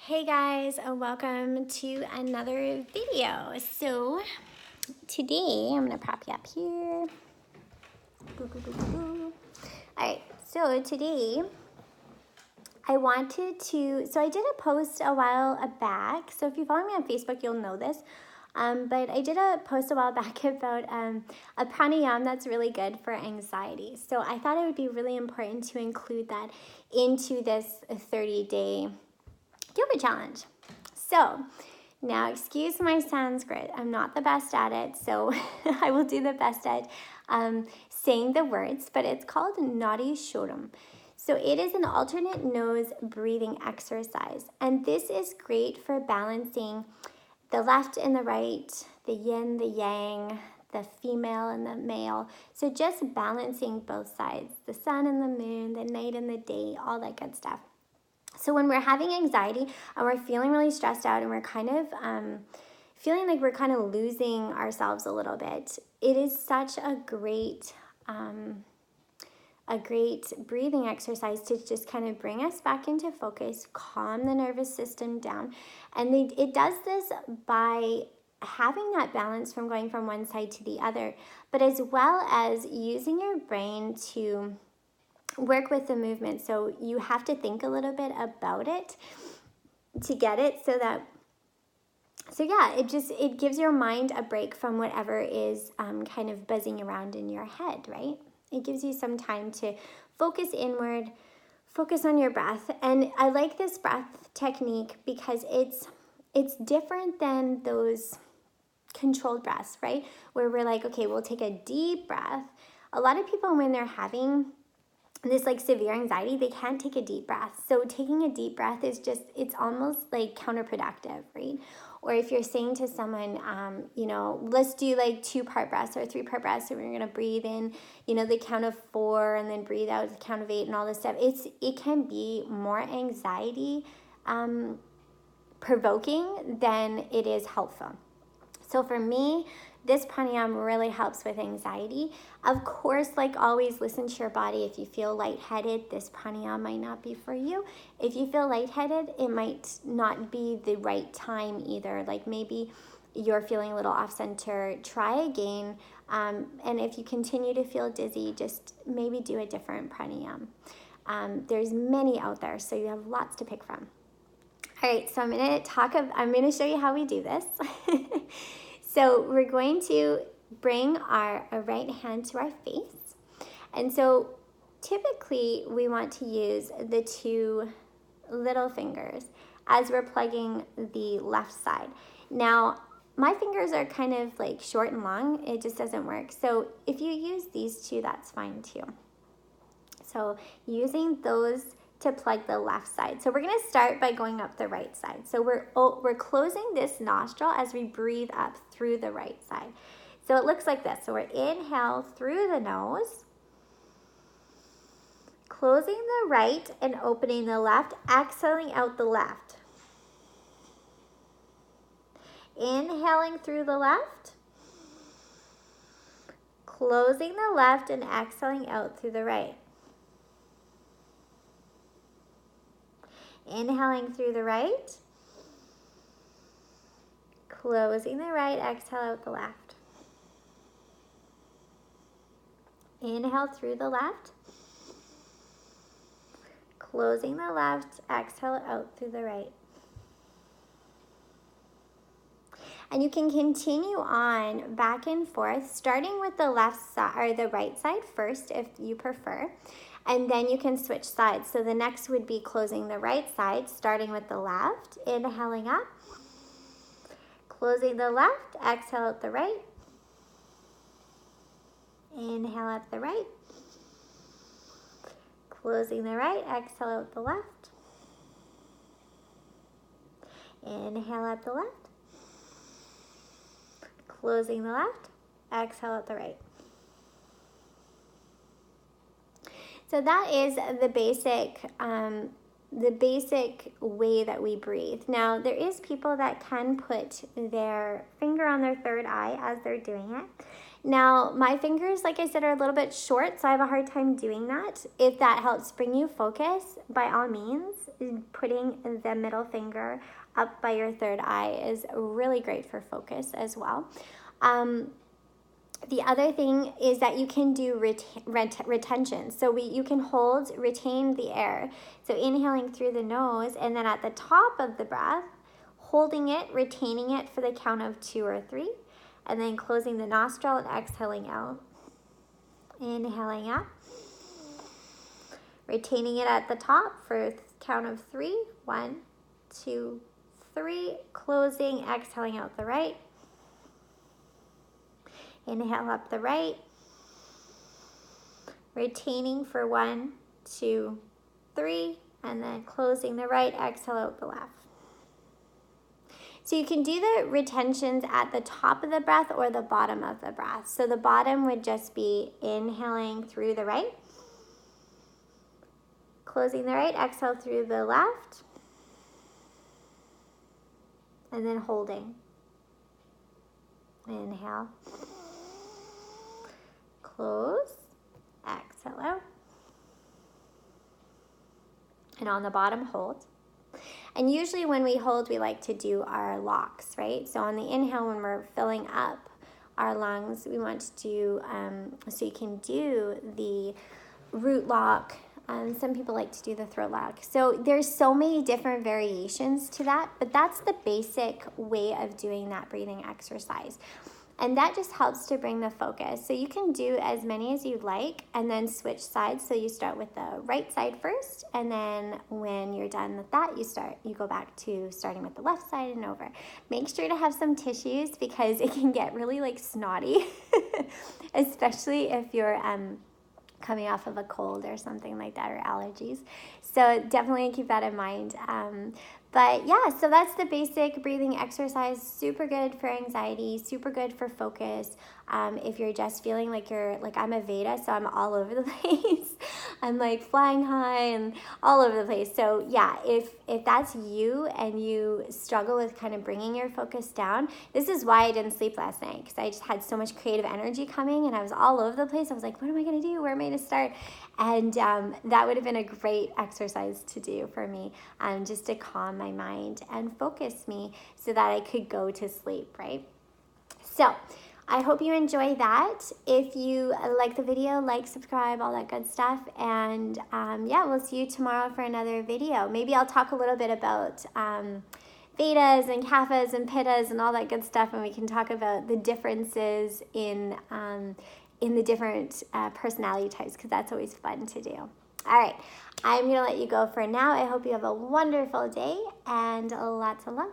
Hey guys, welcome to another video. So today I'm gonna prop you up here. Alright, so today I did a post a while back. So if you follow me on Facebook, you'll know this. But I did a post a while back about a pranayama that's really good for anxiety. So I thought it would be really important to include that into this 30-day yoga challenge. So now, excuse my Sanskrit. I'm not the best at it, so I will do the best at saying the words, but it's called Nadi Shodam. So it is an alternate nose breathing exercise, and this is great for balancing the left and the right, the yin, the yang, the female and the male. So just balancing both sides, the sun and the moon, the night and the day, all that good stuff. So when we're having anxiety and we're feeling really stressed out and we're kind of feeling like we're kind of losing ourselves a little bit, it is such a great breathing exercise to just kind of bring us back into focus, calm the nervous system down. And it does this by having that balance from going from one side to the other, but as well as using your brain to work with the movement. So you have to think a little bit about it to get it, it gives your mind a break from whatever is kind of buzzing around in your head, right? It gives you some time to focus inward, focus on your breath. And I like this breath technique because it's different than those controlled breaths, right? Where we're like, okay, we'll take a deep breath. A lot of people, when they're having this like severe anxiety, they can't take a deep breath. So taking a deep breath is it's almost like counterproductive, right? Or if you're saying to someone, let's do like 2-part breaths or 3-part breaths, so we're gonna breathe in, the count of 4 and then breathe out the count of 8 and all this stuff. It can be more anxiety provoking than it is helpful. So for me, this pranayama really helps with anxiety. Of course, like always, listen to your body. If you feel lightheaded, this pranayama might not be for you. If you feel lightheaded, it might not be the right time either. Like maybe you're feeling a little off center, try again. And if you continue to feel dizzy, just maybe do a different pranayama. There's many out there, so you have lots to pick from. All right, so I'm gonna show you how we do this. So we're going to bring our right hand to our face. And so typically we want to use the 2 little fingers as we're plugging the left side. Now, my fingers are kind of like short and long. It just doesn't work. So if you use these 2, that's fine too. So using those to plug the left side. So we're going to start by going up the right side. So we're closing this nostril as we breathe up through the right side. So it looks like this. So we're inhale through the nose, closing the right and opening the left, exhaling out the left. Inhaling through the left, closing the left and exhaling out through the right. Inhaling through the right, closing the right, exhale out the left. Inhale through the left, closing the left, exhale out through the right. And you can continue on back and forth, starting with the left side or the right side first if you prefer. And then you can switch sides. So the next would be closing the right side, starting with the left, inhaling up, closing the left, exhale out the right, inhale out the right, closing the right, exhale out the left, inhale out the left, closing the left, exhale out the right. So that is the basic way that we breathe. Now, there is people that can put their finger on their third eye as they're doing it. Now, my fingers, like I said, are a little bit short, so I have a hard time doing that. If that helps bring you focus, by all means, putting the middle finger up by your third eye is really great for focus as well. The other thing is that you can do retention. So you can retain the air. So inhaling through the nose, and then at the top of the breath, holding it, retaining it for the count of 2 or 3, and then closing the nostril and exhaling out. Inhaling up, retaining it at the top for count of 3. 1, 2, 3. Closing, exhaling out the right. Inhale up the right, retaining for 1, 2, 3, and then closing the right, exhale out the left. So you can do the retentions at the top of the breath or the bottom of the breath. So the bottom would just be inhaling through the right, closing the right, exhale through the left, and then holding. Inhale. Close, exhale out. And on the bottom, hold. And usually when we hold, we like to do our locks, right? So on the inhale, when we're filling up our lungs, we want to do, so you can do the root lock. Some people like to do the throat lock. So there's so many different variations to that, but that's the basic way of doing that breathing exercise. And that just helps to bring the focus. So you can do as many as you'd like and then switch sides. So you start with the right side first, and then when you're done with that, you go back to starting with the left side and over. Make sure to have some tissues because it can get really like snotty, especially if you're coming off of a cold or something like that, or allergies. So definitely keep that in mind. But yeah, so that's the basic breathing exercise. Super good for anxiety, super good for focus. If you're just feeling like I'm a Veda, so I'm all over the place. I'm like flying high and all over the place. So yeah, if that's you and you struggle with kind of bringing your focus down, this is why I didn't sleep last night, because I just had so much creative energy coming and I was all over the place. I was like, what am I going to do? Where am I going to start? And that would have been a great exercise to do for me, just to calm my mind and focus me so that I could go to sleep, right? So I hope you enjoy that. If you like the video, like, subscribe, all that good stuff. And yeah, we'll see you tomorrow for another video. Maybe I'll talk a little bit about Vedas and Kaphas and Pittas and all that good stuff, and we can talk about the differences in the different personality types, because that's always fun to do. All right, I'm going to let you go for now. I hope you have a wonderful day and lots of love.